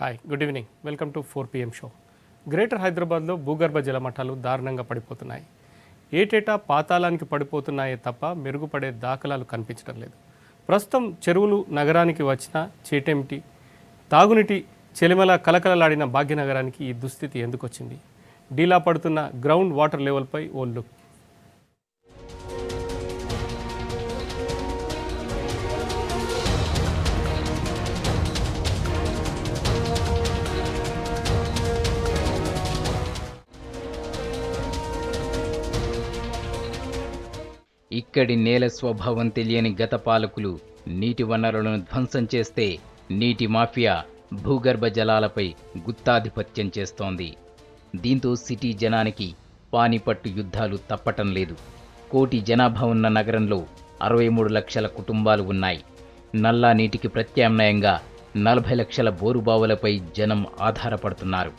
Hi, good evening. Welcome to 4 PM show. Greater హైదరాబాద్లో భూగర్భ జలమట్టాలు దారుణంగా పడిపోతున్నాయి. ఏటేటా పాతాళానికి పడిపోతున్నాయే తప్ప మెరుగుపడే దాఖలాలు కనిపించడం లేదు. ప్రస్తుతం చెరువులు నగరానికి వచ్చిన చేటేమిటి, తాగునీటి చెలిమల కలకలలాడిన భాగ్యనగరానికి ఈ దుస్థితి ఎందుకు వచ్చింది? డీలా పడుతున్న గ్రౌండ్ వాటర్ లెవెల్పై ఓ లుక్. ఇక్కడి నేల స్వభావం తెలియని గత పాలకులు నీటి వనరులను ధ్వంసం చేస్తే నీటి మాఫియా భూగర్భ జలాలపై గుత్తాధిపత్యం చేస్తోంది. దీంతో సిటీ జనానికి పానిపట్టు యుద్ధాలు తప్పటం లేదు. కోటి జనాభా ఉన్న నగరంలో 63 లక్షల కుటుంబాలు ఉన్నాయి. నల్లా నీటికి ప్రత్యామ్నాయంగా 40 లక్షల బోరుబావులపై జనం ఆధారపడుతున్నారు.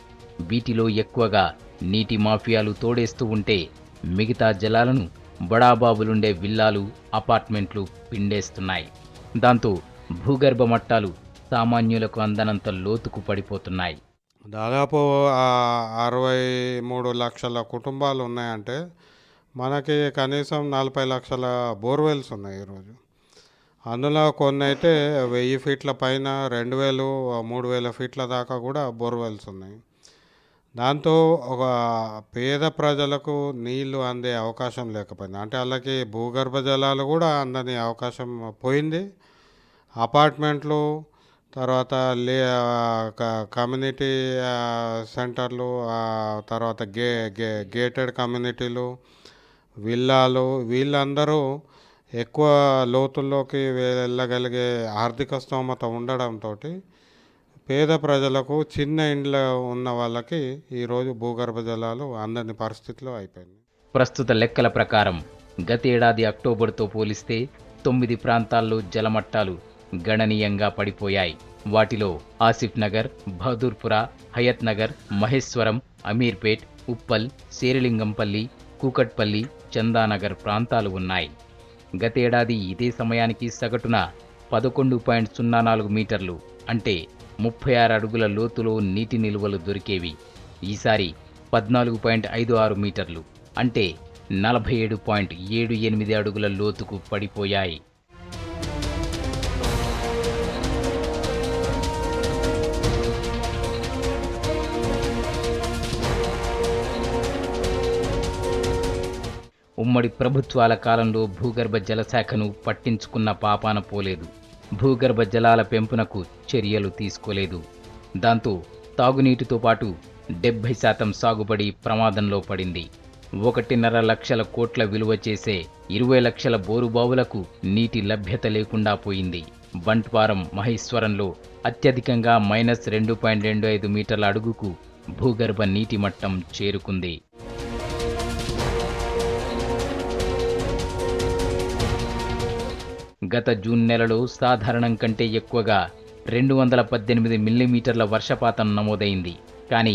వీటిలో ఎక్కువగా నీటి మాఫియాలు తోడేస్తూ ఉంటే మిగతా జలాలను బడాబాబులుండే విల్లాలు, అపార్ట్మెంట్లు పిండేస్తున్నాయి. దాంతో భూగర్భ మట్టాలు సామాన్యులకు అందనంత లోతుకు పడిపోతున్నాయి. దాదాపు 63 లక్షల కుటుంబాలు ఉన్నాయంటే మనకి కనీసం 40 లక్షల బోర్వెల్స్ ఉన్నాయి ఈరోజు. అందులో కొన్ని అయితే 1000 ఫీట్ల పైన 2000, 3000 ఫీట్ల దాకా కూడా బోర్వెల్స్ ఉన్నాయి. దాంతో ఒక పేద ప్రజలకు నీళ్లు అందే అవకాశం లేకపోయింది. అంటే వాళ్ళకి భూగర్భ జలాలు కూడా అందని అవకాశం పోయింది. అపార్ట్మెంట్లు, తర్వాత కమ్యూనిటీ సెంటర్లు, తర్వాత గేటెడ్ కమ్యూనిటీలు, విల్లాలు, వీళ్ళందరూ ఎక్కువ లోతుల్లోకి వెళ్ళగలిగే ఆర్థిక స్తోమత ఉండడంతో పేద ప్రజలకు, చిన్న ఇండ్లు ఉన్న వాళ్ళకి ఈరోజు భూగర్భ జలాలు అందని పరిస్థితిలో అయిపోయింది. ప్రస్తుత లెక్కల ప్రకారం గతేడాది అక్టోబర్తో పోలిస్తే 9 ప్రాంతాల్లో జలమట్టాలు గణనీయంగా పడిపోయాయి. వాటిలో ఆసిఫ్ నగర్, బహదూర్పుర, హయత్ నగర్, మహేశ్వరం, అమీర్పేట్, ఉప్పల్, శేరిలింగంపల్లి, కూకట్పల్లి, చందానగర్ ప్రాంతాలు ఉన్నాయి. గతేడాది ఇదే సమయానికి సగటున 11.04 మీటర్లు అంటే 36 అడుగుల లోతులో నీటి నిల్వలు దొరికేవి. ఈసారి 14.56 మీటర్లు అంటే 47.78 అడుగుల లోతుకు పడిపోయాయి. ఉమ్మడి ప్రభుత్వాల కాలంలో భూగర్భ జలశాఖను పట్టించుకున్న పాపాన పోలేదు. భూగర్భ జలాల పెంపునకు చర్యలు తీసుకోలేదు. దాంతో తాగునీటితో పాటు 70% సాగుబడి ప్రమాదంలో పడింది. 1.5 లక్షల కోట్ల విలువ చేసే 20 లక్షల బోరుబావులకు నీటి లభ్యత లేకుండా పోయింది. బంట్వారం, మహేశ్వరంలో అత్యధికంగా -2.25 మీటర్ల అడుగుకు భూగర్భ నీటి మట్టం చేరుకుంది. గత జూన్ నెలలో సాధారణం కంటే ఎక్కువగా 218 మిల్లీమీటర్ల వర్షపాతం నమోదైంది. కానీ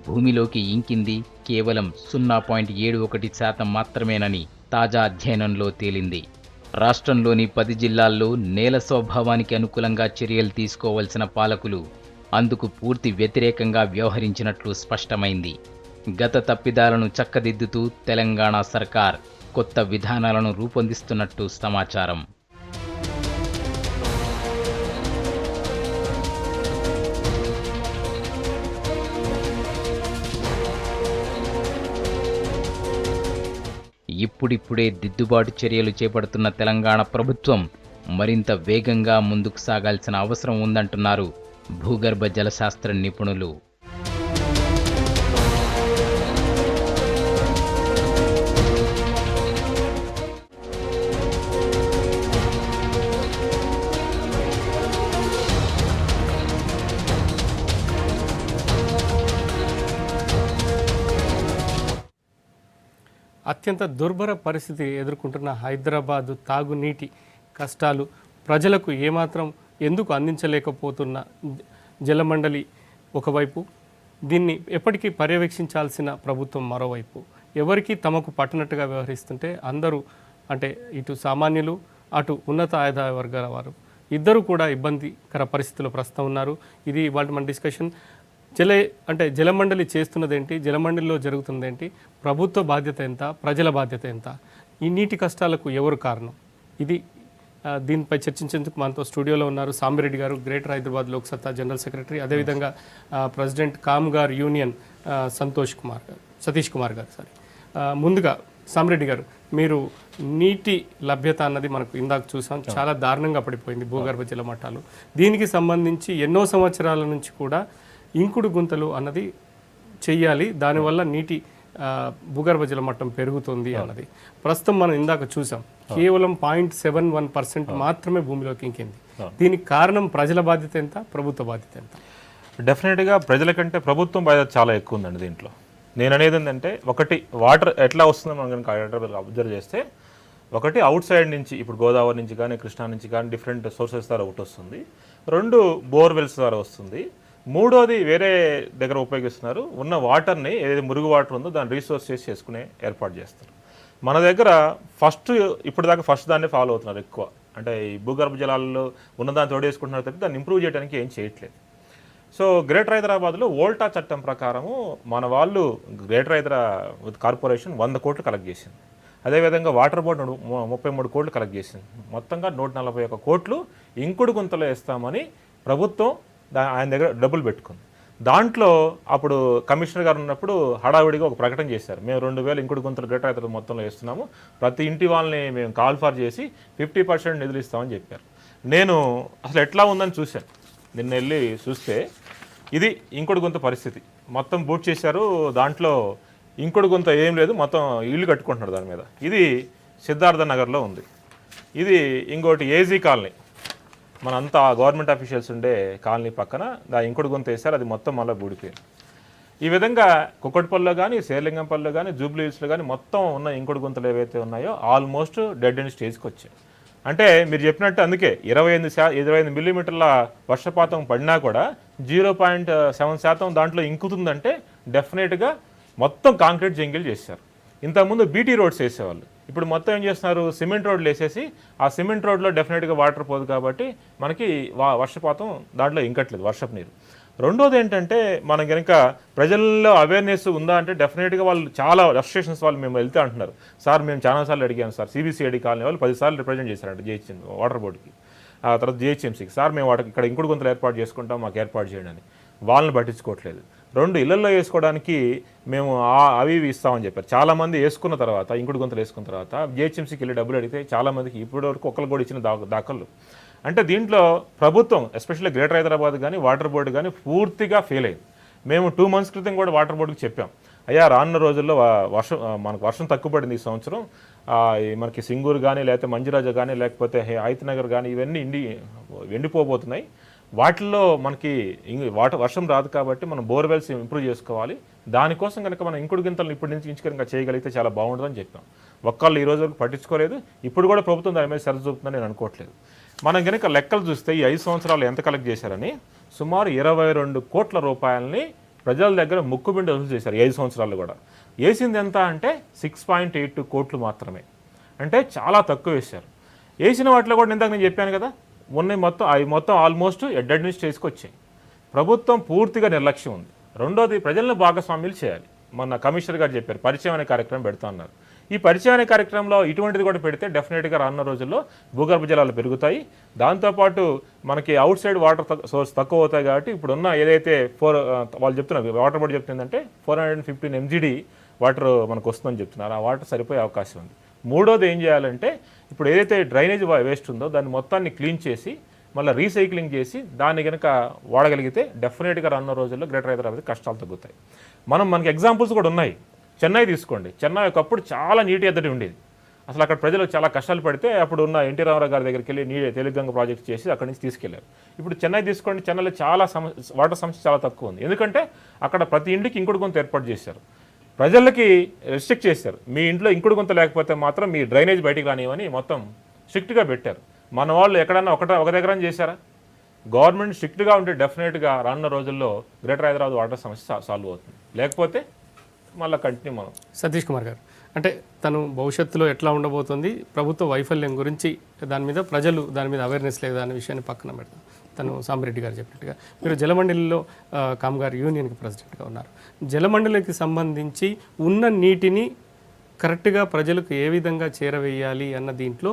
భూమిలోకి ఇంకింది కేవలం 0.71% మాత్రమేనని తాజా అధ్యయనంలో తేలింది. రాష్ట్రంలోని 10 జిల్లాల్లో నేల స్వభావానికి అనుకూలంగా చర్యలు తీసుకోవాల్సిన పాలకులు అందుకు పూర్తి వ్యతిరేకంగా వ్యవహరించినట్లు స్పష్టమైంది. గత తప్పిదాలను చక్కదిద్దుతూ తెలంగాణ సర్కార్ కొత్త విధానాలను రూపొందిస్తున్నట్టు సమాచారం. ఇప్పుడిప్పుడే దిద్దుబాటు చర్యలు చేపడుతున్న తెలంగాణ ప్రభుత్వం మరింత వేగంగా ముందుకు సాగాల్సిన అవసరం ఉందంటున్నారు భూగర్భ జలశాస్త్ర నిపుణులు. అత్యంత దుర్భర పరిస్థితి ఎదుర్కొంటున్న హైదరాబాదు తాగునీటి కష్టాలు ప్రజలకు ఏమాత్రం ఎందుకు అందించలేకపోతున్న జలమండలి ఒకవైపు, దీన్ని ఎప్పటికీ పర్యవేక్షించాల్సిన ప్రభుత్వం మరోవైపు, ఎవరికి తమకు పట్టనట్టుగా వ్యవహరిస్తుంటే అందరూ అంటే ఇటు సామాన్యులు అటు ఉన్నత ఆదాయ వర్గాల వారు ఇద్దరు కూడా ఇబ్బందికర పరిస్థితుల్లో ప్రస్తుతం ఉన్నారు. ఇది ఇవాళ మన డిస్కషన్. జలమండలి చేస్తున్నదేంటి, జలమండలిలో జరుగుతున్నదేంటి, ప్రభుత్వ బాధ్యత ఎంత, ప్రజల బాధ్యత ఎంత, ఈ నీటి కష్టాలకు ఎవరు కారణం, ఇది దీనిపై చర్చించేందుకు మనతో స్టూడియోలో ఉన్నారు సాంబిరెడ్డి గారు, Greater Hyderabad Loksatta general secretary, అదేవిధంగా ప్రెసిడెంట్ కామ్గార్ యూనియన్ సతీష్ కుమార్ గారు. ముందుగా సాంబిరెడ్డి గారు, మీరు నీటి లభ్యత అన్నది మనకు ఇందాక చూసాం, చాలా దారుణంగా పడిపోయింది భూగర్భ జల మట్టాలు. దీనికి సంబంధించి ఎన్నో సంవత్సరాల నుంచి కూడా ఇంకుడు గుంతలు అన్నది చెయ్యాలి, దానివల్ల నీటి భూగర్భ జల మట్టం పెరుగుతుంది అన్నది. ప్రస్తుతం మనం ఇందాక చూసాం, కేవలం 0.71% మాత్రమే భూమిలోకి ఇంకింది. దీనికి కారణం ప్రజల బాధ్యత ఎంత, ప్రభుత్వ బాధ్యత ఎంత? డెఫినెట్గా ప్రజల కంటే ప్రభుత్వం బాధ్యత చాలా ఎక్కువ ఉందండి దీంట్లో. నేను అనేది ఏంటంటే, ఒకటి వాటర్ ఎట్లా వస్తుందో మనం కనుక అబ్జర్వ్ చేస్తే, ఒకటి అవుట్ సైడ్ నుంచి, ఇప్పుడు గోదావరి నుంచి కానీ కృష్ణా నుంచి కానీ డిఫరెంట్ సోర్సెస్ ద్వారా ఒకటి వస్తుంది, 2 బోర్వెల్స్ ద్వారా వస్తుంది, 3వది వేరే దగ్గర ఉపయోగిస్తున్నారు. ఉన్న వాటర్ని ఏదైతే మురుగు వాటర్ ఉందో దాన్ని రీసోర్స్ చేసి చేసుకునే ఏర్పాటు చేస్తారు. మన దగ్గర ఇప్పటిదాకా ఫస్ట్ దాన్ని ఫాలో అవుతున్నారు ఎక్కువ. అంటే ఈ భూగర్భ జలాల్లో ఉన్నదాన్ని తోడేసుకుంటున్నారు తప్ప దాన్ని ఇంప్రూవ్ చేయడానికి ఏం చేయట్లేదు. సో గ్రేటర్ హైదరాబాద్లో వోల్టా చట్టం ప్రకారము మన వాళ్ళు గ్రేటర్ హైదరాబాద్ కార్పొరేషన్ 100 కోట్లు కలెక్ట్ చేసింది. అదేవిధంగా వాటర్ బోర్డు 33 కోట్లు కలెక్ట్ చేసింది. మొత్తంగా 141 కోట్లు ఇంకుడు గుంతలో వేస్తామని ప్రభుత్వం ఆయన దగ్గర డబ్బులు పెట్టుకుంది. దాంట్లో అప్పుడు కమిషనర్ గారు ఉన్నప్పుడు హడావిడిగా ఒక ప్రకటన చేశారు, మేము 2000 ఇంకుడు గుంతలు గ్రేటర్ హైదరాబాద్ మొత్తంలో వేస్తున్నాము, ప్రతి ఇంటి వాళ్ళని మేము కాల్ ఫార్ చేసి 50% నిధులు ఇస్తామని చెప్పారు. నేను అసలు ఎట్లా ఉందని చూశాను, నిన్న వెళ్ళి చూస్తే ఇది ఇంకుడు గుంత పరిస్థితి. మొత్తం బూట్ చేశారు, దాంట్లో ఇంకుడు గుంత ఏం లేదు, మొత్తం ఇల్లు కట్టుకుంటున్నారు దాని మీద. ఇది సిద్ధార్థ నగర్లో ఉంది. ఇది ఇంకోటి ఏజీ కాలనీ, మనంతా గవర్నమెంట్ అఫీషియల్స్ ఉండే కాలనీ పక్కన ఇంకుడు గుంత వేశారు, అది మొత్తం మళ్ళీ బూడిపోయింది. ఈ విధంగా కుక్కటిపల్లిలో కానీ శేర్లింగంపల్లిలో కానీ జూబ్లీ హిల్స్లో కానీ మొత్తం ఉన్న ఇంకుడు గుంతలు ఏవైతే ఉన్నాయో ఆల్మోస్ట్ డెడ్ ఎండ్ స్టేజ్కి వచ్చాయి. అంటే మీరు చెప్పినట్టు అందుకే 25 మిల్లీమీటర్ల వర్షపాతం పడినా కూడా 0.7% దాంట్లో ఇంకుతుందంటే డెఫినెట్గా మొత్తం కాంక్రీట్ జంగిల్ చేశారు. ఇంతకుముందు బీటీ రోడ్స్ వేసేవాళ్ళు, ఇప్పుడు మొత్తం ఏం చేస్తున్నారు, సిమెంట్ రోడ్లు వేసేసి ఆ సిమెంట్ రోడ్లో డెఫినెట్గా వాటర్ పోదు కాబట్టి మనకి వర్షపాతం దాంట్లో ఇంకట్లేదు వర్షపు నీరు. రెండోది ఏంటంటే, మనం కనుక ప్రజల్లో అవేర్నెస్ ఉందా అంటే డెఫినెట్గా వాళ్ళు చాలా అసోసియేషన్స్ వాళ్ళు మేము వెళ్తే అంటున్నారు, సార్ మేము చాలాసార్లు అడిగాను సార్, సిబిసిఐడి కాలనీ వాళ్ళు 10 సార్లు రిప్రజెంట్ చేశారంట జిహెచ్ఎం వాటర్ బోర్డుకి, ఆ తర్వాత జిహెచ్ఎంసీకి, సార్ మేము ఇక్కడ ఇంకుడు గుంతలు ఏర్పాటు చేసుకుంటాం, మాకు ఏర్పాటు చేయండి అని. వాళ్ళని పట్టించుకోవట్లేదు. 2 ఇళ్లలో వేసుకోవడానికి మేము అవి ఇస్తామని చెప్పారు. చాలామంది వేసుకున్న తర్వాత, ఇంకుడు గుంతలు వేసుకున్న తర్వాత జిహెచ్ఎంసీకి వెళ్ళి డబ్బులు అడిగితే చాలామందికి ఇప్పటివరకు ఒక్కరు కూడా ఇచ్చిన దాఖలు. అంటే దీంట్లో ప్రభుత్వం ఎస్పెషల్లీ గ్రేటర్ హైదరాబాద్ కానీ వాటర్ బోర్డు కానీ పూర్తిగా ఫెయిల్ అయింది. మేము 2 months క్రితం కూడా వాటర్ బోర్డుకి చెప్పాం, అయ్యా రానున్న రోజుల్లో మనకు వర్షం తక్కువ పడింది ఈ సంవత్సరం, మనకి సింగూరు కానీ లేకపోతే మంజురాజ కానీ లేకపోతే హైతనగర్ కానీ ఇవన్నీ ఎండిపోబోతున్నాయి, వాటిల్లో మనకి వర్షం రాదు కాబట్టి మనం బోర్వెల్స్ ఇంప్రూవ్ చేసుకోవాలి, దానికోసం కనుక మనం ఇంకుడు గింతలను ఇప్పటి నుంచి కనుక చేయగలిగితే చాలా బాగుంటుందని చెప్పాం. ఒక్కళ్ళు ఈ రోజు వరకు పట్టించుకోలేదు. ఇప్పుడు కూడా ప్రభుత్వం దాని మీద సరి చూపుతుందని నేను అనుకోవట్లేదు. మనం కనుక లెక్కలు చూస్తే ఈ 5 సంవత్సరాలు ఎంత కలెక్ట్ చేశారని సుమారు 22 కోట్ల రూపాయలని ప్రజల దగ్గర ముక్కుబిండి వసూలు చేశారు. 5 సంవత్సరాలు కూడా వేసింది ఎంత అంటే 6.82 కోట్లు మాత్రమే, అంటే చాలా తక్కువ వేశారు. వేసిన వాటిలో కూడా ఇందాక నేను చెప్పాను కదా, ఉన్నాయి మొత్తం ఆల్మోస్ట్ డెడ్ స్టేజ్కి వచ్చాయి. ప్రభుత్వం పూర్తిగా నిర్లక్ష్యం ఉంది. రెండోది, ప్రజలను భాగస్వామ్యులు చేయాలి. మొన్న కమిషనర్ గారు చెప్పారు, పరిచయం అనే కార్యక్రమం పెడతా ఉన్నారు. ఈ పరిచయం అనే కార్యక్రమంలో ఇటువంటిది కూడా పెడితే డెఫినెట్గా రానున్న రోజుల్లో భూగర్భ జలాలు పెరుగుతాయి. దాంతోపాటు మనకి అవుట్ సైడ్ వాటర్ సోర్స్ తక్కువ అవుతాయి కాబట్టి ఇప్పుడున్న ఏదైతే వాళ్ళు చెప్తున్నారు, వాటర్ బోర్డు చెప్తుందంటే 415 MGD వాటర్ మనకు వస్తుందని చెప్తున్నారు. ఆ వాటర్ సరిపోయే అవకాశం ఉంది. మూడోది ఏం చేయాలంటే, ఇప్పుడు ఏదైతే డ్రైనేజ్ వేస్ట్ ఉందో దాన్ని మొత్తాన్ని క్లీన్ చేసి మళ్ళీ రీసైక్లింగ్ చేసి దాన్ని కనుక వాడగలిగితే డెఫినెట్గా రానున్న రోజుల్లో గ్రేటర్ హైదరాబాద్ కష్టాలు తగ్గుతాయి. మనకి ఎగ్జాంపుల్స్ కూడా ఉన్నాయి. చెన్నై తీసుకోండి, చెన్నై ఒకప్పుడు చాలా నీటి ఎద్దడి ఉండేది. అసలు అక్కడ ప్రజలు చాలా కష్టాలు పడితే అప్పుడు ఉన్న ఎన్టీ రామారావు గారి దగ్గరికి వెళ్ళి తెలుగంగ ప్రాజెక్ట్ చేసి అక్కడి నుంచి తీసుకెళ్లారు. ఇప్పుడు చెన్నై తీసుకోండి, చెన్నైలో చాలా వాటర్ సమస్య చాలా తక్కువ ఉంది. ఎందుకంటే అక్కడ ప్రతి ఇంటికి ఇంకుడు గుంత ఏర్పాటు చేశారు. ప్రజలకి రెస్ట్రిక్ట్ చేశారు, మీ ఇంట్లో ఇంకుడు గుంత లేకపోతే మాత్రం మీ డ్రైనేజ్ బయటికి రానివని మొత్తం స్ట్రిక్ట్గా పెట్టారు. మన వాళ్ళు ఎక్కడన్నా ఒక దగ్గర చేశారా? గవర్నమెంట్ స్ట్రిక్ట్గా ఉంటే డెఫినెట్గా రానున్న రోజుల్లో గ్రేటర్ హైదరాబాద్ వాటర్ సమస్య సాల్వ్ అవుతుంది. లేకపోతే మళ్ళీ కంటిన్యూ మనం. సతీష్ కుమార్ గారు, అంటే తను భవిష్యత్తులో ఎట్లా ఉండబోతుంది, ప్రభుత్వ వైఫల్యం గురించి దాని మీద అవేర్నెస్ లేదు అనే విషయాన్ని పక్కన పెడతాం. తను సాంబరెడ్డి గారు చెప్పినట్టుగా మీరు జలమండలిలో కామగారు యూనియన్కి ప్రెసిడెంట్గా ఉన్నారు. జలమండలికి సంబంధించి ఉన్న నీటిని కరెక్ట్గా ప్రజలకు ఏ విధంగా చేరవేయాలి అన్న దీంట్లో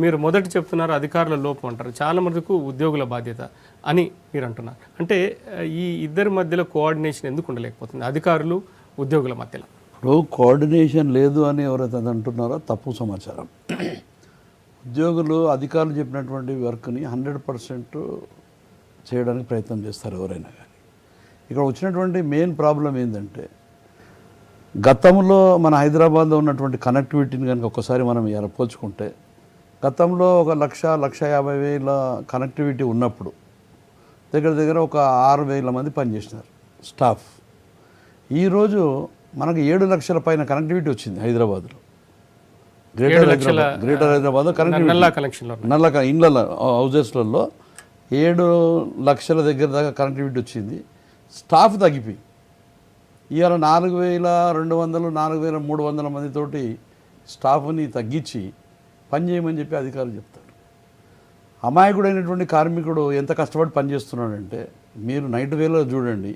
మీరు మొదటి చెప్తున్నారు అధికారుల లోపం అంటారు, చాలా మటుకు ఉద్యోగుల బాధ్యత అని మీరు అంటున్నారు. అంటే ఈ ఇద్దరి మధ్యలో కోఆర్డినేషన్ ఎందుకు ఉండలేకపోతుంది, అధికారులు ఉద్యోగుల మధ్యలో? ఇప్పుడు కోఆర్డినేషన్ లేదు అని ఎవరైతే అంటున్నారో తప్పు సమాచారం. ఉద్యోగులు అధికారులు చెప్పినటువంటి వర్క్ని 100% చేయడానికి ప్రయత్నం చేస్తారు ఎవరైనా కానీ. ఇక్కడ వచ్చినటువంటి మెయిన్ ప్రాబ్లం ఏంటంటే గతంలో మన హైదరాబాద్లో ఉన్నటువంటి కనెక్టివిటీని కనుక ఒక్కసారి మనం ఇలా పోల్చుకుంటే గతంలో 1,50,000 కనెక్టివిటీ ఉన్నప్పుడు దగ్గర ఒక 6,000 మంది పనిచేసినారు స్టాఫ్. ఈరోజు మనకు 7 లక్షల పైన కనెక్టివిటీ వచ్చింది హైదరాబాద్లో. గ్రేటర్ హైదరాబాద్లో కనెక్టివిటీ ఇళ్ళ హౌజెస్లలో 7 లక్షల దగ్గర దాకా కనెక్టివిటీ వచ్చింది. స్టాఫ్ తగ్గిపోయి ఇవాళ 4,200 4,300 మందితోటి స్టాఫ్ని తగ్గించి పని చేయమని చెప్పి అధికారులు చెప్తారు. అమాయకుడైనటువంటి కార్మికుడు ఎంత కష్టపడి పనిచేస్తున్నాడంటే మీరు నైట్ వేలో చూడండి.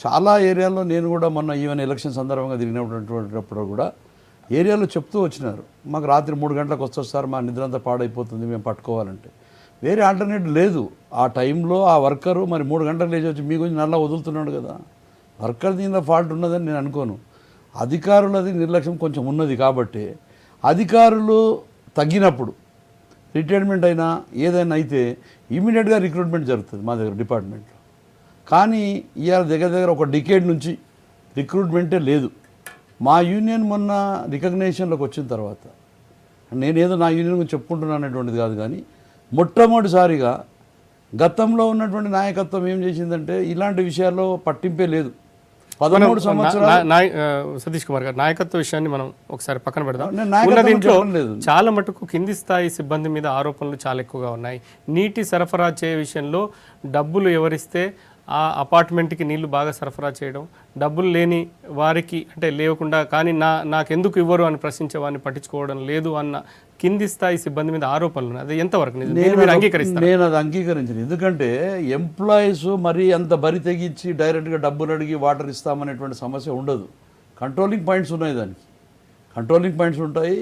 చాలా ఏరియాల్లో నేను కూడా మొన్న ఈవెన్ ఎలక్షన్ సందర్భంగా తిరిగినప్పుడు కూడా ఏరియాలో చెప్తూ వచ్చినారు, మాకు రాత్రి 3 గంటలకు వస్తుంది సార్, మా నిద్ర అంతా పాడైపోతుంది, మేము పట్టుకోవాలంటే. వేరే ఆల్టర్నేట్ లేదు. ఆ టైంలో ఆ వర్కరు మరి 3 గంటలకు లేచి వచ్చి మీ గురించి నల్లా వదులుతున్నాడు కదా. వర్కర్ దీనిలో ఫాల్ట్ ఉన్నదని నేను అనుకోను. అధికారులది నిర్లక్ష్యం కొంచెం ఉన్నది. కాబట్టి అధికారులు తగ్గినప్పుడు రిటైర్మెంట్ అయినా ఏదైనా అయితే ఇమీడియట్గా రిక్రూట్మెంట్ జరుగుతుంది మా దగ్గర డిపార్ట్మెంట్లో. కానీ ఇవాళ దగ్గర ఒక డికేడ్ నుంచి రిక్రూట్మెంటే లేదు. మా యూనియన్ మొన్న రికగ్నేషన్లోకి వచ్చిన తర్వాత, నేనేదో నా యూనియన్ గురించి చెప్పుకుంటున్నాను అనేటువంటిది కాదు, కానీ మొట్టమొదటిసారిగా గతంలో ఉన్నటువంటి నాయకత్వం ఏం చేసిందంటే ఇలాంటి విషయాల్లో పట్టింపే లేదు. 13 సంవత్సరాలు సతీష్ కుమార్ గారు నాయకత్వ విషయాన్ని మనం ఒకసారి పక్కన పెడదాం. నాయకత్వం దీంట్లో లేదు. చాలా మటుకు కింది స్థాయి సిబ్బంది మీద ఆరోపణలు చాలా ఎక్కువగా ఉన్నాయి. నీటి సరఫరా చేయ విషయంలో డబ్బులు ఎవరిస్తే ఆ అపార్ట్మెంట్కి నీళ్లు బాగా సరఫరా చేయడం, డబ్బులు లేని వారికి అంటే లేకుండా కానీ నాకెందుకు ఇవ్వరు అని ప్రశ్నించే వారిని పట్టించుకోవడం లేదు అన్న కింది స్థాయి సిబ్బంది మీద ఆరోపణలు ఉన్నాయి. అది ఎంతవరకు మీరు అంగీకరిస్తారు? నేను అది అంగీకరించను. ఎందుకంటే ఎంప్లాయీస్ మరీ అంత బరి తెగించి డైరెక్ట్గా డబ్బులు అడిగి వాటర్ ఇస్తామనేటువంటి సమస్య ఉండదు. కంట్రోలింగ్ పాయింట్స్ ఉన్నాయి, దానికి కంట్రోలింగ్ పాయింట్స్ ఉంటాయి.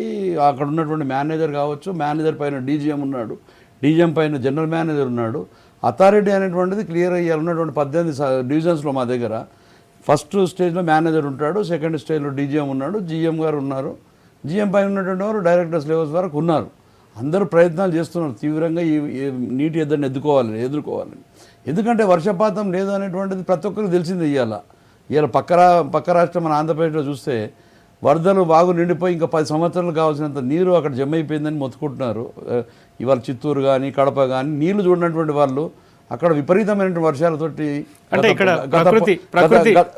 అక్కడ ఉన్నటువంటి మేనేజర్ కావచ్చు, మేనేజర్ పైన డీజీఎం ఉన్నాడు, డీజీఎం పైన జనరల్ మేనేజర్ ఉన్నాడు. అథారిటీ అనేటువంటిది క్లియర్ అయ్యారు. ఉన్నటువంటి 18 డివిజన్స్లో మా దగ్గర ఫస్ట్ స్టేజ్లో మేనేజర్ ఉంటాడు, సెకండ్ స్టేజ్లో డీజీఎం ఉన్నాడు, జీఎం గారు ఉన్నారు, జీఎం పైన ఉన్నటువంటి వారు డైరెక్టర్స్ లెవెల్స్ వరకు ఉన్నారు. అందరూ ప్రయత్నాలు చేస్తున్నారు తీవ్రంగా ఈ నీటి ఎద్దడిని ఎదుర్కోవాలని. ఎందుకంటే వర్షపాతం లేదు అనేటువంటిది ప్రతి ఒక్కరికి తెలిసింది. ఇవాళ పక్క రాష్ట్రం మన ఆంధ్రప్రదేశ్లో చూస్తే వరదలు బాగు నిండిపోయి ఇంకా 10 సంవత్సరాలు కావాల్సినంత నీరు అక్కడ జమ అయిపోయిందని మొత్తుకుంటున్నారు. ఇవాళ చిత్తూరు కానీ కడప కానీ నీళ్లు చూడనటువంటి వాళ్ళు అక్కడ విపరీతమైనటువంటి వర్షాలతోటి. అంటే ఇక్కడ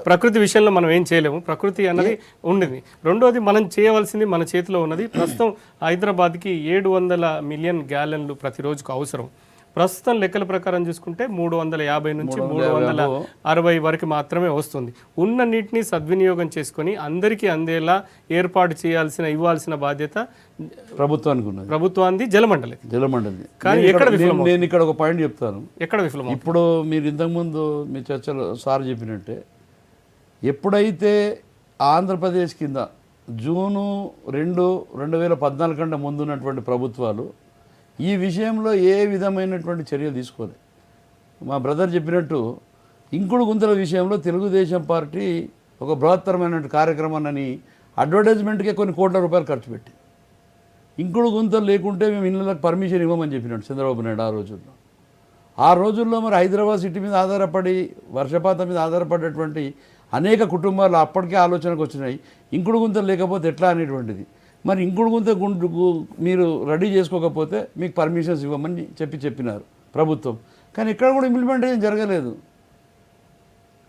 ప్రకృతి విషయంలో మనం ఏం చేయలేము, ప్రకృతి అన్నది ఉండేది. రెండోది మనం చేయవలసింది మన చేతిలో ఉన్నది. ప్రస్తుతం హైదరాబాద్కి 700 మిలియన్ గ్యాలన్లు ప్రతిరోజుకు అవసరం. ప్రస్తుతం లెక్కల ప్రకారం చూసుకుంటే 350 నుంచి 360 వరకు మాత్రమే వస్తుంది. ఉన్న నీటిని సద్వినియోగం చేసుకొని అందరికీ అందేలా ఏర్పాటు ఇవ్వాల్సిన బాధ్యత ప్రభుత్వానికి జలమండలి. కానీ నేను ఇక్కడ ఒక పాయింట్ చెప్తాను. ఎక్కడ విఫలం? ఇప్పుడు మీరు ఇంతకుముందు మీ చర్చలో సార్ చెప్పినట్టే, ఎప్పుడైతే ఆంధ్రప్రదేశ్ కింద జూను 2, 2014 కంటే ముందున్నటువంటి ప్రభుత్వాలు ఈ విషయంలో ఏ విధమైనటువంటి చర్యలు తీసుకోలేదు. మా బ్రదర్ చెప్పినట్టు ఇంకుడు గుంతల విషయంలో తెలుగుదేశం పార్టీ ఒక బృహత్తరమైన కార్యక్రమాన్ని అడ్వర్టైజ్మెంట్కే కొన్ని కోట్ల రూపాయలు ఖర్చు పెట్టి, ఇంకుడు గుంతలు లేకుంటే మేము ఇళ్ళకి పర్మిషన్ ఇవ్వమని చెప్పినాడు చంద్రబాబు నాయుడు ఆ రోజుల్లో. మరి హైదరాబాద్ సిటీ మీద ఆధారపడి వర్షపాతం మీద ఆధారపడేటువంటి అనేక కుటుంబాలు అప్పటికే ఆలోచనకు వచ్చినాయి, ఇంకుడు గుంతలు లేకపోతే ఎట్లా అనేటువంటిది. మరి ఇంకుడు గుంత మీరు రెడీ చేసుకోకపోతే మీకు పర్మిషన్స్ ఇవ్వమని చెప్పినారు ప్రభుత్వం. కానీ ఇక్కడ కూడా ఇంప్లిమెంటేషన్ జరగలేదు.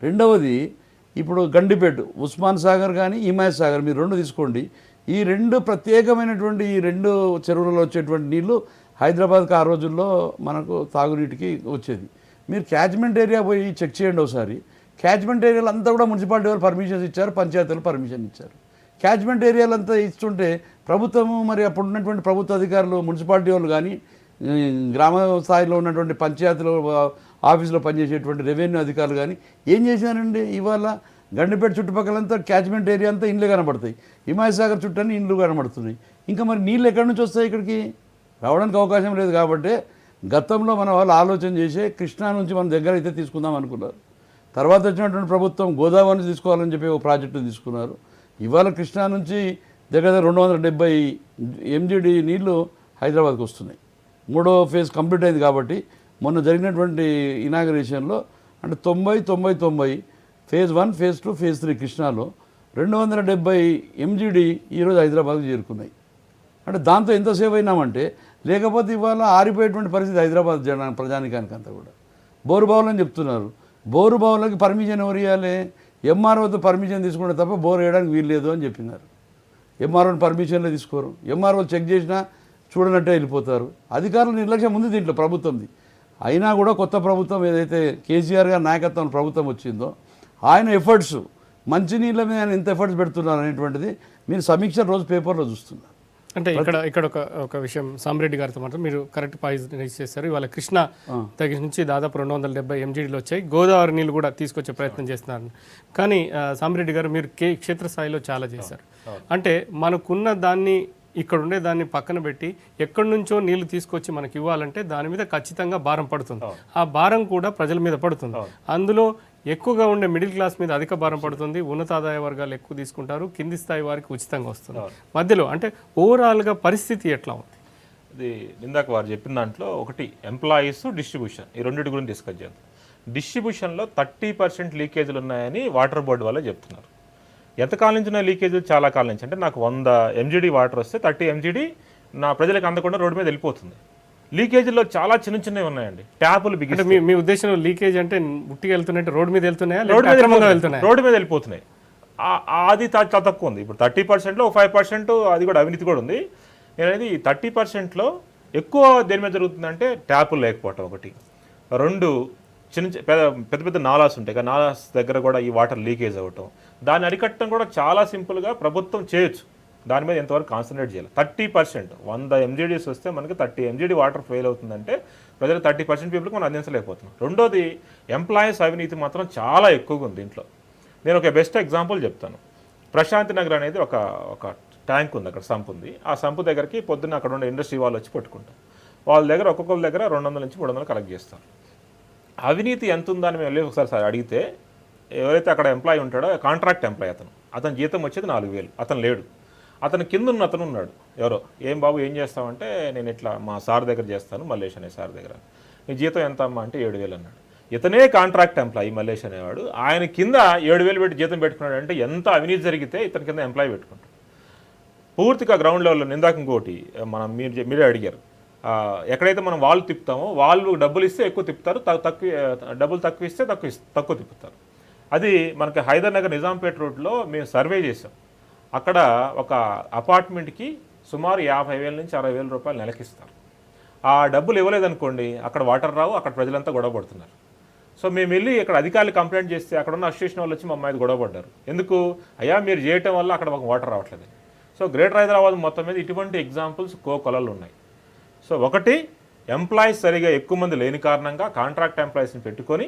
రెండవది, ఇప్పుడు గండిపేట ఉస్మాన్ సాగర్ కానీ హిమాయత్ సాగర్ మీరు 2 తీసుకోండి. ఈ 2 ప్రత్యేకమైనటువంటి ఈ 2 చెరువులలో వచ్చేటువంటి నీళ్లు హైదరాబాద్కి ఆ రోజుల్లో మనకు తాగునీటికి వచ్చేది. మీరు క్యాచ్మెంట్ ఏరియా పోయి చెక్ చేయండి ఒకసారి. క్యాచ్మెంట్ ఏరియాలో అంతా కూడా మున్సిపాలిటీ వాళ్ళు పర్మిషన్స్ ఇచ్చారు, పంచాయతీలు పర్మిషన్ ఇచ్చారు. క్యాచ్మెంట్ ఏరియాలంతా ఇస్తుంటే ప్రభుత్వము మరి అప్పుడు ఉన్నటువంటి ప్రభుత్వ అధికారులు మున్సిపాలిటీ వాళ్ళు కానీ గ్రామ స్థాయిలో ఉన్నటువంటి పంచాయతీలో ఆఫీసులో పనిచేసేటువంటి రెవెన్యూ అధికారులు కానీ ఏం చేశారండి? ఇవాళ గండిపేట చుట్టుపక్కలంతా క్యాచ్మెంట్ ఏరియా అంతా ఇండ్లు కనబడతాయి, హిమాయసాగర్ చుట్టూ ఇండ్లు కనబడుతున్నాయి. ఇంకా మరి నీళ్ళు ఎక్కడి నుంచి వస్తాయి? ఇక్కడికి రావడానికి అవకాశం లేదు. కాబట్టి గతంలో మన వాళ్ళు ఆలోచన చేసి కృష్ణా నుంచి మన దగ్గర అయితే తీసుకుందాం అనుకున్నారు. తర్వాత వచ్చినటువంటి ప్రభుత్వం గోదావరి తీసుకోవాలని చెప్పి ఒక ప్రాజెక్టు తీసుకున్నారు. ఇవాళ కృష్ణా నుంచి దగ్గర 270 MGD నీళ్లు హైదరాబాద్కి వస్తున్నాయి. 3వ ఫేజ్ కంప్లీట్ అయింది. కాబట్టి మొన్న జరిగినటువంటి ఇనాగరేషన్లో అంటే 90 ఫేజ్ 1, ఫేజ్ 2, ఫేజ్ 3 కృష్ణాలో 270 MGD ఈరోజు హైదరాబాద్కు చేరుకున్నాయి. అంటే దాంతో ఎంత సేవ్ అయినామంటే, లేకపోతే ఇవాళ ఆరిపోయేటువంటి పరిస్థితి హైదరాబాద్ ప్రజానికానికి అంతా కూడా. బోరు బావులని చెప్తున్నారు. బోరు బావులకి పర్మిషన్ ఎవరు ఇవ్వాలి? ఎంఆర్ఓతో పర్మిషన్ తీసుకుంటే తప్ప బోర్ వేయడానికి వీలు లేదు అని చెప్పినారు. ఎంఆర్ఓని పర్మిషన్లో తీసుకోరు. ఎంఆర్ఓ చెక్ చేసినా చూడనట్టే వెళ్ళిపోతారు. అధికారుల నిర్లక్ష్యం ఉంది దీంట్లో ప్రభుత్వంది. అయినా కూడా కొత్త ప్రభుత్వం ఏదైతే కేసీఆర్ గారి నాయకత్వం ప్రభుత్వం వచ్చిందో ఆయన ఎఫర్ట్స్ మంచినీళ్ళ మీద ఆయన ఎంత ఎఫర్ట్స్ పెడుతున్నారు అనేటువంటిది మీరు సమీక్ష రోజు పేపర్లో చూస్తున్నారు. అంటే ఇక్కడ ఒక విషయం సామిరెడ్డి గారితో మాత్రం మీరు కరెక్ట్ పాయింట్ రైజ్ చేశారు. ఇవాళ కృష్ణ దగ్గర నుంచి దాదాపు 270 MGDలు వచ్చాయి. గోదావరి నీళ్ళు కూడా తీసుకొచ్చే ప్రయత్నం చేస్తున్నారు. కానీ సామిరెడ్డి గారు మీరు క్షేత్రస్థాయిలో చాలా చేశారు. అంటే మనకున్న దాన్ని ఇక్కడ ఉండే దాన్ని పక్కన పెట్టి ఎక్కడి నుంచో నీళ్లు తీసుకొచ్చి మనకి ఇవ్వాలంటే దాని మీద ఖచ్చితంగా భారం పడుతుంది. ఆ భారం కూడా ప్రజల మీద పడుతుంది. అందులో ఎక్కువగా ఉండే మిడిల్ క్లాస్ మీద అధిక భారం పడుతుంది. ఉన్నతాదాయ వర్గాలు ఎక్కువ తీసుకుంటారు, కింది స్థాయి వారికి ఉచితంగా వస్తుంది. మధ్యలో అంటే ఓవరాల్గా పరిస్థితి ఎట్లా ఉంది? ఇది ఇందాక వారు చెప్పిన దాంట్లో ఒకటి ఎంప్లాయీస్, డిస్ట్రిబ్యూషన్, ఈ రెండింటి గురించి డిస్కస్ చేద్దాం. డిస్ట్రిబ్యూషన్లో 30% లీకేజీలు ఉన్నాయని వాటర్ బోర్డు వాళ్ళే చెప్తున్నారు. ఎంతకాలం నుంచి ఉన్న లీకేజీలు? చాలా కాలం నుంచి. అంటే నాకు 100 MGD వాటర్ వస్తే 30 MGD నా ప్రజలకు అందకుండా రోడ్డు మీద వెళ్ళిపోతుంది. లీకేజీలో చాలా చిన్నవి ఉన్నాయండి. ట్యాపులు బిగించి, మీ ఉద్దేశంలో లీకేజ్ అంటే ఉట్టిగా వెళ్తున్నాయంటే రోడ్డు మీద వెళ్తున్నాయా, రోడ్డు మీద వెళ్ళిపోతున్నాయి. అది చాలా తక్కువ ఉంది. ఇప్పుడు 30%లో 5% అది కూడా అవినీతి కూడా ఉంది. నేననేది 30%లో ఎక్కువ దేని మీద జరుగుతుందంటే ట్యాపులు లేకపోవటం ఒకటి. 2 పెద్ద పెద్ద నాలాస్ ఉంటాయి. ఆ నాలాస్ దగ్గర కూడా ఈ వాటర్ లీకేజ్ అవ్వటం. దాన్ని అరికట్టడం కూడా చాలా సింపుల్గా ప్రభుత్వం చేయొచ్చు. దాని మీద ఎంతవరకు కాన్సన్ట్రేట్ చేయాలి. 30% 100 MGDs వస్తే మనకి 30 MGD వాటర్ ఫెయిల్ అవుతుందంటే ప్రజలు 30% పీపుల్కి మనం అందించలేకపోతున్నాం. రెండోది ఎంప్లాయీస్ అవినీతి మాత్రం చాలా ఎక్కువగా ఉంది దీంట్లో. నేను ఒక బెస్ట్ ఎగ్జాంపుల్ చెప్తాను. ప్రశాంతి నగర్ అనేది ఒక ట్యాంక్ ఉంది, అక్కడ సంప్ ఉంది. ఆ సంపు దగ్గరికి పొద్దున్న అక్కడ ఉండే ఇండస్ట్రీ వాళ్ళు వచ్చి పట్టుకుంటారు. వాళ్ళ దగ్గర ఒక్కొక్కరి దగ్గర 200 నుంచి 300 కలెక్ట్ చేస్తారు. అవినీతి ఎంత ఉందని మేము వెళ్ళి ఒకసారి అడిగితే, ఎవరైతే అక్కడ ఎంప్లాయీ ఉంటాడో కాంట్రాక్ట్ ఎంప్లాయీ అతని జీతం వచ్చేది 4,000. అతను లేడు. అతను కింద ఉన్న అతను ఉన్నాడు. ఎవరో, ఏం బాబు ఏం చేస్తామంటే, నేను ఇట్లా మా సార్ దగ్గర చేస్తాను, మల్లేష్ అనే సార్ దగ్గర. నీ జీతం ఎంత అమ్మా అంటే 7,000 అన్నాడు. ఇతనే కాంట్రాక్ట్ ఎంప్లాయీ మల్లేష్ అనేవాడు. ఆయన కింద 7,000 పెట్టి జీతం పెట్టుకున్నాడు. అంటే ఎంత అవినీతి జరిగితే ఇతని కింద ఎంప్లాయీ పెట్టుకుంటాడు. పూర్తిగా గ్రౌండ్ లెవెల్లో. ఇందాక ఇంకోటి మీరే అడిగారు, ఎక్కడైతే మనం వాళ్ళు తిప్పుతామో వాళ్ళు డబ్బులు ఇస్తే ఎక్కువ తిప్పుతారు, డబ్బులు తక్కువ ఇస్తే తక్కువ తిప్పుతారు. అది మనకి హైదర్ నగర్ నిజాంపేట రోడ్లో మేము సర్వే చేసాం. అక్కడ ఒక అపార్ట్మెంట్కి సుమారు 50,000 నుంచి 60,000 రూపాయలు నెలకిస్తారు. ఆ డబ్బులు ఇవ్వలేదనుకోండి, అక్కడ వాటర్ రావు, అక్కడ ప్రజలంతా గొడవ పడుతున్నారు. సో మేము వెళ్ళి ఇక్కడ అధికారులు కంప్లైంట్ చేస్తే అక్కడ ఉన్న అసోసియేషన్ వాళ్ళు వచ్చి మా అమ్మాయి గొడవ పడ్డారు. ఎందుకు? అయ్యా మీరు చేయటం వల్ల అక్కడ మాకు వాటర్ రావట్లేదు. సో గ్రేటర్ హైదరాబాద్ మొత్తం మీద ఇటువంటి ఎగ్జాంపుల్స్ కొలలు ఉన్నాయి. సో ఒకటి, ఎంప్లాయీస్ సరిగా ఎక్కువ మంది లేని కారణంగా కాంట్రాక్ట్ ఎంప్లాయీస్ని పెట్టుకొని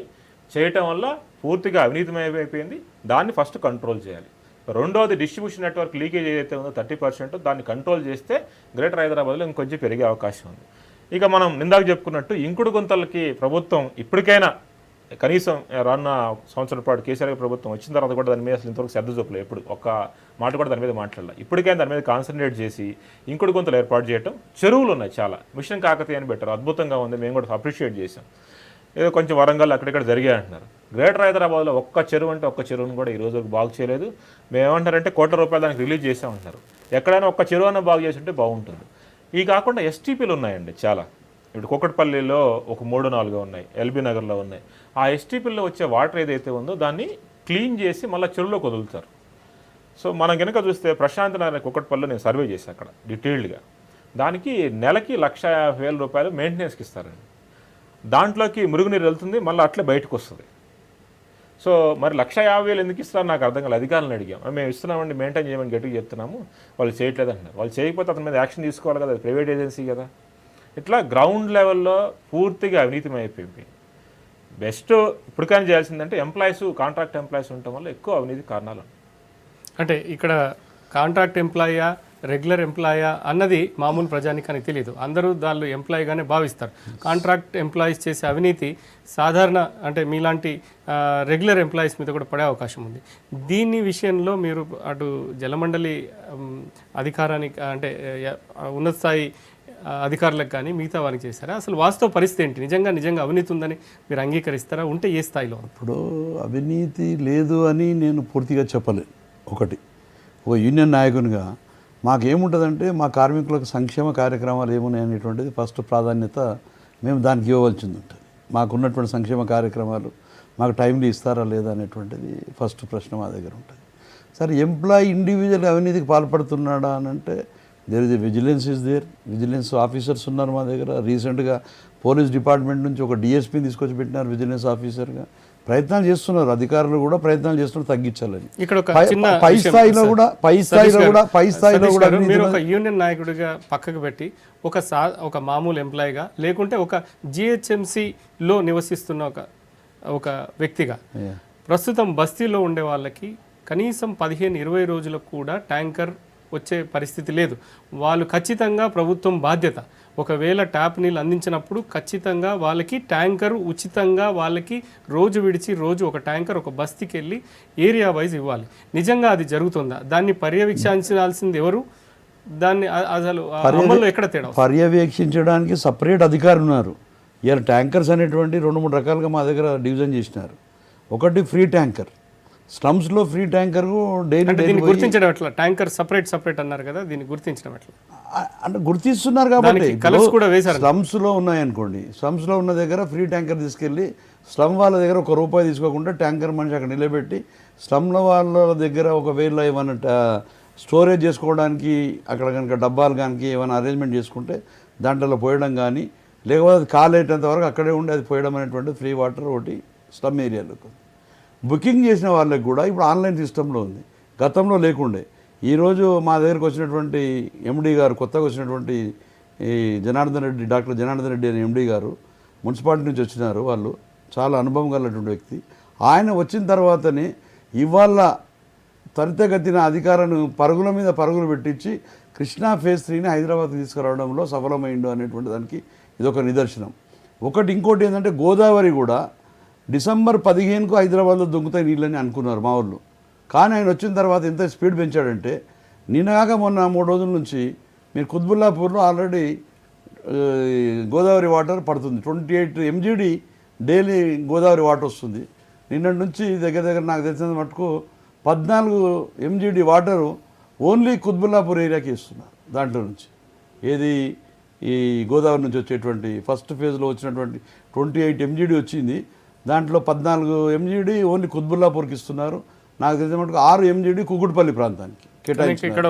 చేయటం వల్ల పూర్తిగా అవినీతిమయమైపోయింది. దాన్ని ఫస్ట్ కంట్రోల్ చేయాలి. రెండోది, డిస్ట్రిబ్యూషన్ నెట్వర్క్ లీకేజ్ ఏదైతే ఉందో 30%, దాన్ని కంట్రోల్ చేస్తే గ్రేటర్ హైదరాబాద్లో ఇంకొంచెం పెరిగే అవకాశం ఉంది. ఇక మనం ఇందాక చెప్పుకున్నట్టు ఇంకుడు గుంతలకి ప్రభుత్వం ఇప్పటికైనా కనీసం రానున్న సంవత్సరం పాటు కేసీఆర్ ప్రభుత్వం వచ్చిన తర్వాత కూడా దాని మీద అసలు ఇంతవరకు శ్రద్ధ చూపలేదు. ఎప్పుడు ఒక్క మాట కూడా దాని మీద మాట్లాడాలి. ఇప్పటికైనా దాని మీద కాన్సన్ట్రేట్ చేసి ఇంకుడు గుంతలు ఏర్పాటు చేయడం. చెరువులు ఉన్నాయి చాలా. మిషన్ కాకతీయ అని పెట్టారు, అద్భుతంగా ఉంది, మేము కూడా అప్రిషియేట్ చేసాం. ఏదో కొంచెం వరంగల్ అక్కడిక్కడ జరిగాయి అంటున్నారు. గ్రేటర్ హైదరాబాద్లో ఒక్క చెరువు అంటే ఒక్క చెరువును కూడా ఈ రోజు బాగు చేయలేదు. మేము ఏమంటారంటే ₹1,00,00,000 దానికి రిలీజ్ చేసామంటున్నారు. ఎక్కడైనా ఒక్క చెరువు అన్న బాగు చేసి ఉంటే బాగుంటుంది. ఈ కాకుండా ఎస్టీపీలు ఉన్నాయండి చాలా. ఇప్పుడు కూకట్పల్లిలో ఒక 3-4 ఉన్నాయి, ఎల్బీ నగర్లో ఉన్నాయి. ఆ ఎస్టీపీల్లో వచ్చే వాటర్ ఏదైతే ఉందో దాన్ని క్లీన్ చేసి మళ్ళీ చెరువులోకి వదులుతారు. సో మనం కనుక చూస్తే ప్రశాంత్ నగర్ కూకట్పల్లిలో నేను సర్వే చేశాను అక్కడ డీటెయిల్డ్గా. దానికి నెలకి ₹150,000 మెయింటెనెన్స్కి ఇస్తారండి. దాంట్లోకి మురుగునీరు వెళ్తుంది, మళ్ళీ అట్లే బయటకు వస్తుంది. సో మరి 1,50,000 ఎందుకు ఇస్తున్నారు నాకు అర్థం కాలేదు. అధికారులను అడిగాం, మేము ఇస్తున్నామండి, మెయింటైన్ చేయమని గట్టిగా చెప్తున్నాము, వాళ్ళు చేయట్లేదు అంటున్నారు. వాళ్ళు చేయకపోతే అతని మీద యాక్షన్ తీసుకోవాలి కదా, అది ప్రైవేట్ ఏజెన్సీ కదా. ఇట్లా గ్రౌండ్ లెవెల్లో పూర్తిగా అవినీతిమయం అయిపోయింది. బెస్ట్ ఇప్పుడు కానీ చేయాల్సిందంటే ఎంప్లాయీస్, కాంట్రాక్ట్ ఎంప్లాయీస్ ఉండటం వల్ల ఎక్కువ అవినీతి కారణాలు. అంటే ఇక్కడ కాంట్రాక్ట్ ఎంప్లాయా రెగ్యులర్ ఎంప్లాయా అన్నది మామూలు ప్రజానికానికి తెలియదు. అందరూ దాళ్ళు ఎంప్లాయీగానే భావిస్తారు. కాంట్రాక్ట్ ఎంప్లాయీస్ చేసే అవినీతి సాధారణ అంటే మీలాంటి రెగ్యులర్ ఎంప్లాయీస్ మీద కూడా పడే అవకాశం ఉంది. దీని విషయంలో మీరు అటు జలమండలి అధికారానికి అంటే ఉన్నత స్థాయి అధికారులకు కానీ మిగతా వారికి చేస్తారా? అసలు వాస్తవ పరిస్థితి ఏంటి? నిజంగా అవినీతి ఉందని మీరు అంగీకరిస్తారా? ఉంటే ఏ స్థాయిలో? ఇప్పుడు అవినీతి లేదు అని నేను పూర్తిగా చెప్పలేను. ఒకటి, ఒక యూనియన్ నాయకునిగా మాకేముంటుందంటే మా కార్మికులకు సంక్షేమ కార్యక్రమాలు ఏమున్నాయి అనేటువంటిది ఫస్ట్ ప్రాధాన్యత మేము దానికి ఇవ్వవలసింది ఉంటుంది. మాకున్నటువంటి సంక్షేమ కార్యక్రమాలు మాకు టైంలో ఇస్తారా లేదా అనేటువంటిది ఫస్ట్ ప్రశ్న మా దగ్గర ఉంటుంది. సరే, ఎంప్లాయీ ఇండివిజువల్ అవినీతికి పాల్పడుతున్నాడా అని అంటే there is a vigilance is there. Vigilance officers ఉన్నారు మా దగ్గర. రీసెంట్గా పోలీస్ డిపార్ట్మెంట్ నుంచి ఒక డిఎస్పీని తీసుకొచ్చి పెట్టినారు విజిలెన్స్ ఆఫీసర్గా. ప్రయత్నాలు చేస్తున్నారు, అధికారులు కూడా ప్రయత్నాలు చేస్తున్నారు తగ్గించాలని. ఇక్కడ ఒక చిన్న పై స్థాయిలో కూడా మీరు ఒక యూనియన్ నాయకుడిగా పక్కకు పెట్టి ఒక మామూలు ఎంప్లాయీగా లేకుంటే ఒక జిహెచ్ఎంసీలో నివసిస్తున్న ఒక వ్యక్తిగా ప్రస్తుతం బస్తీలో ఉండే వాళ్ళకి కనీసం 15-20 రోజులకు కూడా ట్యాంకర్ వచ్చే పరిస్థితి లేదు. వాళ్ళు ఖచ్చితంగా ప్రభుత్వం బాధ్యత. ఒకవేళ ట్యాప్ నీళ్ళు అందించినప్పుడు ఖచ్చితంగా వాళ్ళకి ట్యాంకర్ ఉచితంగా వాళ్ళకి రోజు విడిచి రోజు ఒక ట్యాంకర్ ఒక బస్తీకి వెళ్ళి ఏరియా వైజ్ ఇవ్వాలి. నిజంగా అది జరుగుతుందా? దాన్ని పర్యవేక్షించాల్సింది ఎవరు? దాన్ని అసలు అమల్లో ఎక్కడ తేడా? పర్యవేక్షించడానికి సపరేట్ అధికారులు ఉన్నారు. ఇలా ట్యాంకర్స్ అనేటువంటి 2-3 రకాలుగా మా దగ్గర డివిజన్ చేసినారు. ఒకటి ఫ్రీ ట్యాంకర్, స్లమ్స్లో ఫ్రీ ట్యాంకర్ డైలీ గుర్తించడం ఎట్లా? ట్యాంకర్ సపరేట్ అన్నారు కదా, దీన్ని గుర్తించడం ఎట్లా? అంటే గుర్తిస్తున్నారు కాబట్టి కలర్స్ కూడా వేశారు. స్లమ్స్లో ఉన్నాయనుకోండి, స్లమ్స్లో ఉన్న దగ్గర ఫ్రీ ట్యాంకర్ తీసుకెళ్ళి స్లమ్ వాళ్ళ దగ్గర ₹1 తీసుకోకుండా ట్యాంకర్ మనిషి అక్కడ నిలబెట్టి స్లమ్ల వాళ్ళ దగ్గర ఒకవేళ ఏమైనా స్టోరేజ్ చేసుకోవడానికి అక్కడ కనుక డబ్బాలు కానీ ఏమైనా అరేంజ్మెంట్ చేసుకుంటే దాంట్లో పోయడం కానీ, లేకపోతే అది కాలేటంత వరకు అక్కడే ఉండి అది పోయడం అనేటువంటి ఫ్రీ వాటర్ ఒకటి స్లమ్ ఏరియాలోకి. బుకింగ్ చేసిన వాళ్ళకి కూడా ఇప్పుడు ఆన్లైన్ సిస్టంలో ఉంది, గతంలో లేకుండే. ఈరోజు మా దగ్గరకు వచ్చినటువంటి ఎండీ గారు, కొత్తగా వచ్చినటువంటి ఈ డాక్టర్ జనార్దన్ రెడ్డి అనే ఎండీ గారు మున్సిపాలిటీ నుంచి వచ్చినారు. వాళ్ళు చాలా అనుభవం కలిగినటువంటి వ్యక్తి. ఆయన వచ్చిన తర్వాతనే ఇవాళ త్వరితగతిన అధికారాన్ని పరుగుల మీద పరుగులు పెట్టించి కృష్ణా ఫేజ్ 3ని హైదరాబాద్కి తీసుకురావడంలో సఫలమైండు అనేటువంటి దానికి ఇదొక నిదర్శనం. ఇంకోటి ఏంటంటే గోదావరి కూడా డిసెంబర్ 15కు హైదరాబాద్లో దొంగతాయి నీళ్ళని అనుకున్నారు మా వాళ్ళు. కానీ ఆయన వచ్చిన తర్వాత ఎంత స్పీడ్ పెంచాడంటే నిన్నగాక మొన్న 3 రోజుల నుంచి మీరు కుత్బుల్లాపూర్లో ఆల్రెడీ గోదావరి వాటర్ పడుతుంది. 28 MGD డైలీ గోదావరి వాటర్ వస్తుంది. నిన్నటి నుంచి దగ్గర నాకు తెలిసిన మటుకు 14 MGD వాటరు ఓన్లీ కుత్బుల్లాపూర్ ఏరియాకి ఇస్తున్నారు. దాంట్లో నుంచి ఏది ఈ గోదావరి నుంచి వచ్చేటువంటి ఫస్ట్ ఫేజ్లో వచ్చినటువంటి 28 MGD వచ్చింది. దాంట్లో 14 MGD ఓన్లీ కుత్బుల్లాపూర్కి ఇస్తున్నారు. నాకు తెలిసిన మటుకు 6 MGD కుకుట్పల్లి ప్రాంతానికి ఇక్కడ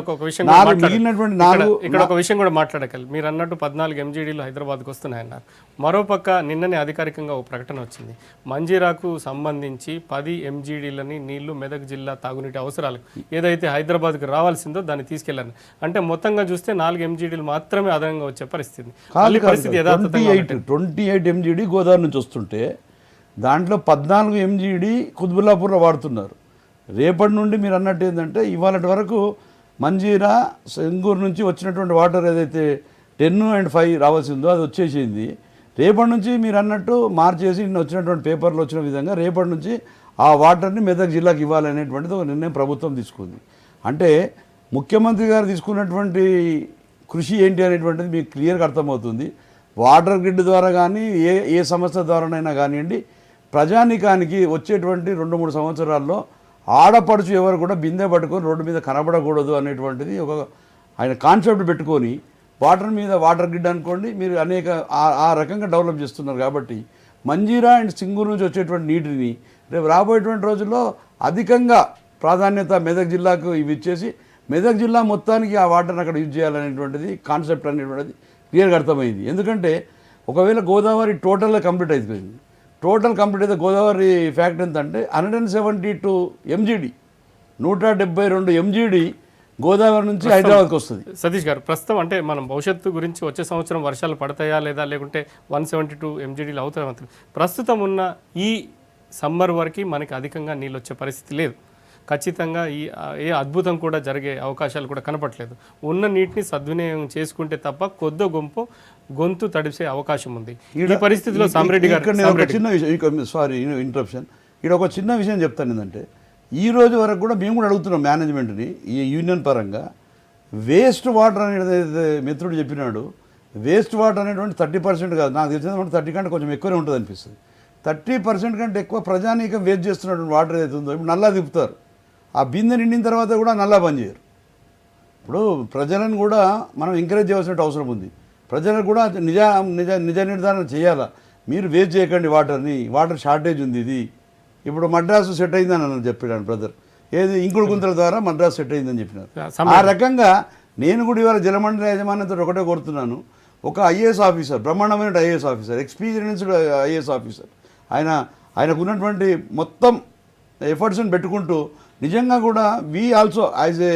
ఒక విషయం కూడా మాట్లాడగలి. మీరు అన్నట్టు 14 MGDలు హైదరాబాద్కు వస్తున్నాయన్నారు. మరోపక్క నిన్ననే అధికారికంగా ఒక ప్రకటన వచ్చింది. మంజీరాకు సంబంధించి 10 MGDలని నీళ్లు మెదక్ జిల్లా తాగునీటి అవసరాలకు ఏదైతే హైదరాబాద్కు రావాల్సిందో దాన్ని తీసుకెళ్లారు. అంటే మొత్తంగా చూస్తే 4 MGDలు మాత్రమే అదనంగా వచ్చే పరిస్థితి. 28 MGD గోదావరి నుంచి వస్తుంటే దాంట్లో 14 MGD కుత్బుల్లాపూర్లో వాడుతున్నారు. రేపటి నుండి మీరు అన్నట్టు ఏంటంటే ఇవాళ వరకు మంజీరా సెంగూరు నుంచి వచ్చినటువంటి వాటర్ ఏదైతే 10 and 5 రావాల్సిందో అది వచ్చేసింది. రేపటి నుంచి మీరు అన్నట్టు మార్చేసి నిన్న వచ్చినటువంటి పేపర్లో వచ్చిన విధంగా రేపటి నుంచి ఆ వాటర్ని మెదక్ జిల్లాకి ఇవ్వాలనేటువంటిది ఒక నిర్ణయం ప్రభుత్వం తీసుకుంది. అంటే ముఖ్యమంత్రి గారు తీసుకున్నటువంటి కృషి ఏంటి అనేటువంటిది మీకు క్లియర్గా అర్థమవుతుంది. వాటర్ గ్రిడ్ ద్వారా కానీ ఏ సంస్థ ద్వారానైనా కానివ్వండి, ప్రజానికానికి వచ్చేటువంటి 2-3 సంవత్సరాల్లో ఆడపడుచు ఎవరు కూడా బిందె పట్టుకొని రోడ్డు మీద కనబడకూడదు అనేటువంటిది ఒక ఆయన కాన్సెప్ట్ పెట్టుకొని వాటర్ గ్రిడ్ అనుకోండి మీరు అనేక ఆ రకంగా డెవలప్ చేస్తున్నారు. కాబట్టి మంజీరా అండ్ సింగూరు నుంచి వచ్చేటువంటి నీటిని రేపు రాబోయేటువంటి రోజుల్లో అధికంగా ప్రాధాన్యత మెదక్ జిల్లాకు ఇవి ఇచ్చేసి మెదక్ జిల్లా మొత్తానికి ఆ వాటర్ని అక్కడ యూజ్ చేయాలనేటువంటిది కాన్సెప్ట్ అనేటువంటిది క్లియర్గా అర్థమైంది. ఎందుకంటే ఒకవేళ గోదావరి టోటల్గా కంప్లీట్ అయిపోయింది, టోటల్ కంప్లీట్ అయితే గోదావరి ఫ్యాక్ట్ ఎంత అంటే 172 ఎంజీడీ 172 ఎంజీడీ గోదావరి నుంచి హైదరాబాద్కి వస్తుంది. సతీష్ గారు, ప్రస్తుతం అంటే మనం భవిష్యత్తు గురించి వచ్చే సంవత్సరం వర్షాలు పడతాయా లేదా, లేకుంటే 172 ఎంజీడీలు అవుతాయి. ప్రస్తుతం ఉన్న ఈ సమ్మర్ వరకు మనకి అధికంగా నీళ్ళు వచ్చే పరిస్థితి లేదు. ఖచ్చితంగా ఏ అద్భుతం కూడా జరిగే అవకాశాలు కూడా కనపట్లేదు. ఉన్న నీటిని సద్వినియోగం చేసుకుంటే తప్ప కొద్దో గొంతు తడిసే అవకాశం ఉంది. ఈ పరిస్థితిలో సామిరెడ్డి గారు చిన్న విషయం, సారీ ఇంటరప్షన్, ఇక్కడ ఒక చిన్న విషయం చెప్తాను. ఏంటంటే ఈ రోజు వరకు కూడా మేము కూడా అడుగుతున్నాం మేనేజ్మెంట్ని, ఈ యూనియన్ పరంగా వేస్ట్ వాటర్ అనేది మిత్రుడు చెప్పినాడు. వేస్ట్ వాటర్ అనేటువంటి 30% కాదు, నాకు తెలిసినటువంటి 30 కంటే కొంచెం ఎక్కువనే ఉంటుంది అనిపిస్తుంది. 30% కంటే ఎక్కువ ప్రజానీకం వేస్ట్ చేస్తున్నటువంటి వాటర్ ఏదైతే ఉందో ఇప్పుడు నల్లా తిప్పుతారు. ఆ బిందె నిండిన తర్వాత కూడా నల్లా బంద్ చేయరు. ఇప్పుడు ప్రజలను కూడా మనం ఎంకరేజ్ చేయాల్సిన అవసరం ఉంది. ప్రజలకు కూడా నిజ నిర్ధారణ చేయాలా, మీరు వేస్ట్ చేయకండి వాటర్ని, వాటర్ షార్టేజ్ ఉంది. ఇది ఇప్పుడు మద్రాసు సెట్ అయిందని అని చెప్పాడు బ్రదర్, ఏది ఇంకుడు గుంతల ద్వారా మద్రాసు సెట్ అయిందని చెప్పినారు. ఆ రకంగా నేను కూడా ఇవాళ జలమండలి యాజమాన్యంతో ఒకటే కోరుతున్నాను, ఒక ఐఏఎస్ ఆఫీసర్, బ్రహ్మాండమైన IAS officer, experienced IAS officer, ఆయనకు ఉన్నటువంటి మొత్తం ఎఫర్ట్స్ని పెట్టుకుంటూ నిజంగా కూడా we also as A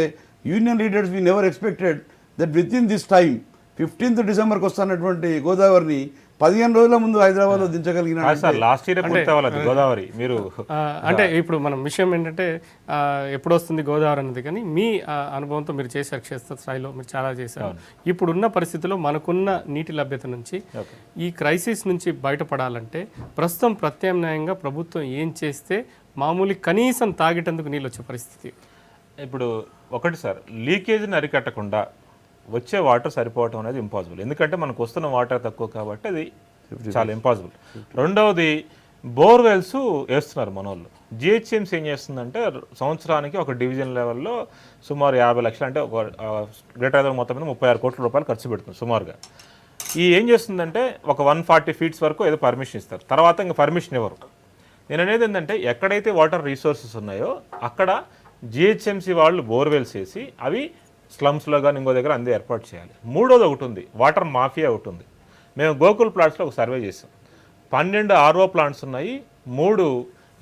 union leaders we never expected that with in this time 15th డిసెంబర్కి వస్తున్నటువంటి గోదావరిని 15 రోజుల ముందు హైదరాబాద్లో దించగలిగిన లాస్ట్ ఇయర్ గోదావరి. మీరు అంటే ఇప్పుడు మనం విషయం ఏంటంటే ఎప్పుడు వస్తుంది గోదావరి అనేది, కానీ మీ అనుభవంతో మీరు చేశారు, క్షేత్ర స్థాయిలో మీరు చాలా చేశారు. ఇప్పుడున్న పరిస్థితుల్లో మనకున్న నీటి లభ్యత నుంచి ఈ క్రైసిస్ నుంచి బయటపడాలంటే ప్రస్తుతం ప్రత్యామ్నాయంగా ప్రభుత్వం ఏం చేస్తే మామూలు కనీసం తాగేటందుకు నీళ్ళు వచ్చే పరిస్థితి? ఇప్పుడు ఒకటి సార్, లీకేజ్ని అరికట్టకుండా వచ్చే వాటర్ సరిపోవటం అనేది ఇంపాసిబుల్. ఎందుకంటే మనకు వస్తున్న వాటర్ తక్కువ కాబట్టి అది చాలా ఇంపాసిబుల్. రెండవది, బోర్వెల్స్ వేస్తున్నారు మన వాళ్ళు. జిహెచ్ఎంసీ ఏం చేస్తుందంటే సంవత్సరానికి ఒక డివిజన్ లెవెల్లో సుమారు 50 లక్షలు, అంటే ఒక గ్రేటర్ హైదరాబాద్ మొత్తం మీద 36 కోట్ల రూపాయలు ఖర్చు పెడుతుంది సుమారుగా. ఏం చేస్తుందంటే ఒక 140 ఫీట్స్ వరకు ఏదో పర్మిషన్ ఇస్తారు, తర్వాత ఇంకా పర్మిషన్ ఇవ్వరు. నేను అనేది ఏంటంటే ఎక్కడైతే వాటర్ రిసోర్సెస్ ఉన్నాయో అక్కడ జిహెచ్ఎంసీ వాళ్ళు బోర్వెల్స్ వేసి అవి స్లమ్స్లో కానీ ఇంకో దగ్గర అందే ఏర్పాటు చేయాలి. మూడోది ఒకటి ఉంది, వాటర్ మాఫియా ఒకటి ఉంది. మేము గోకుల్ ప్లాంట్స్లో ఒక సర్వే చేసాం. 12 RO ప్లాంట్స్ ఉన్నాయి, 3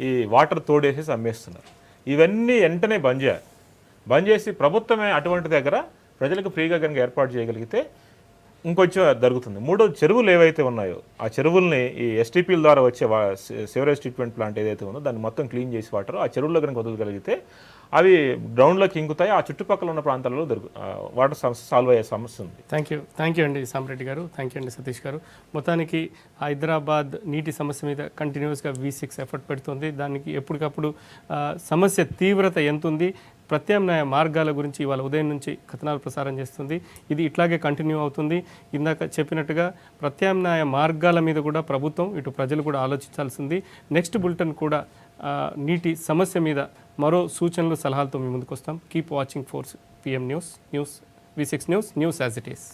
ఈ వాటర్ తోడేసేసి అమ్మేస్తున్నారు. ఇవన్నీ వెంటనే బంద్ చేయాలి. బంద్ చేసి ప్రభుత్వమే అటువంటి దగ్గర ప్రజలకు ఫ్రీగా కనుక ఏర్పాటు చేయగలిగితే ఇంకొంచెం జరుగుతుంది. మూడో, చెరువులు ఏవైతే ఉన్నాయో ఆ చెరువుల్ని ఈ ఎస్టీపీల ద్వారా వచ్చే సివరేజ్ ట్రీట్మెంట్ ప్లాంట్ ఏదైతే ఉందో దాన్ని మొత్తం క్లీన్ చేసి వాటర్ ఆ చెరువుల్లో కనుక వదలగలిగితే అవి గ్రౌండ్లోకి ఇంకుతాయి. ఆ చుట్టుపక్కల ఉన్న ప్రాంతాలలో వాటర్ సమస్య సాల్వ్ అయ్యే సమస్య ఉంది. థ్యాంక్ యూ అండి సామిరెడ్డి గారు, థ్యాంక్ యూ అండి సతీష్ గారు. మొత్తానికి హైదరాబాద్ నీటి సమస్య మీద కంటిన్యూస్గా V6 ఎఫర్ట్ పెడుతుంది. దానికి ఎప్పటికప్పుడు సమస్య తీవ్రత ఎంత ఉంది, ప్రత్యామ్నాయ మార్గాల గురించి ఇవాళ ఉదయం నుంచి కథనాలు ప్రసారం చేస్తుంది. ఇది ఇట్లాగే కంటిన్యూ అవుతుంది. ఇందాక చెప్పినట్టుగా ప్రత్యామ్నాయ మార్గాల మీద కూడా ప్రభుత్వం, ఇటు ప్రజలు కూడా ఆలోచించాల్సింది. నెక్స్ట్ బులెటిన్ కూడా నీటి సమస్య మీద మరో సూచనలు, సలహాలతో మీ ముందుకు వస్తాం. Keep watching 4PM news, V6 news as it is.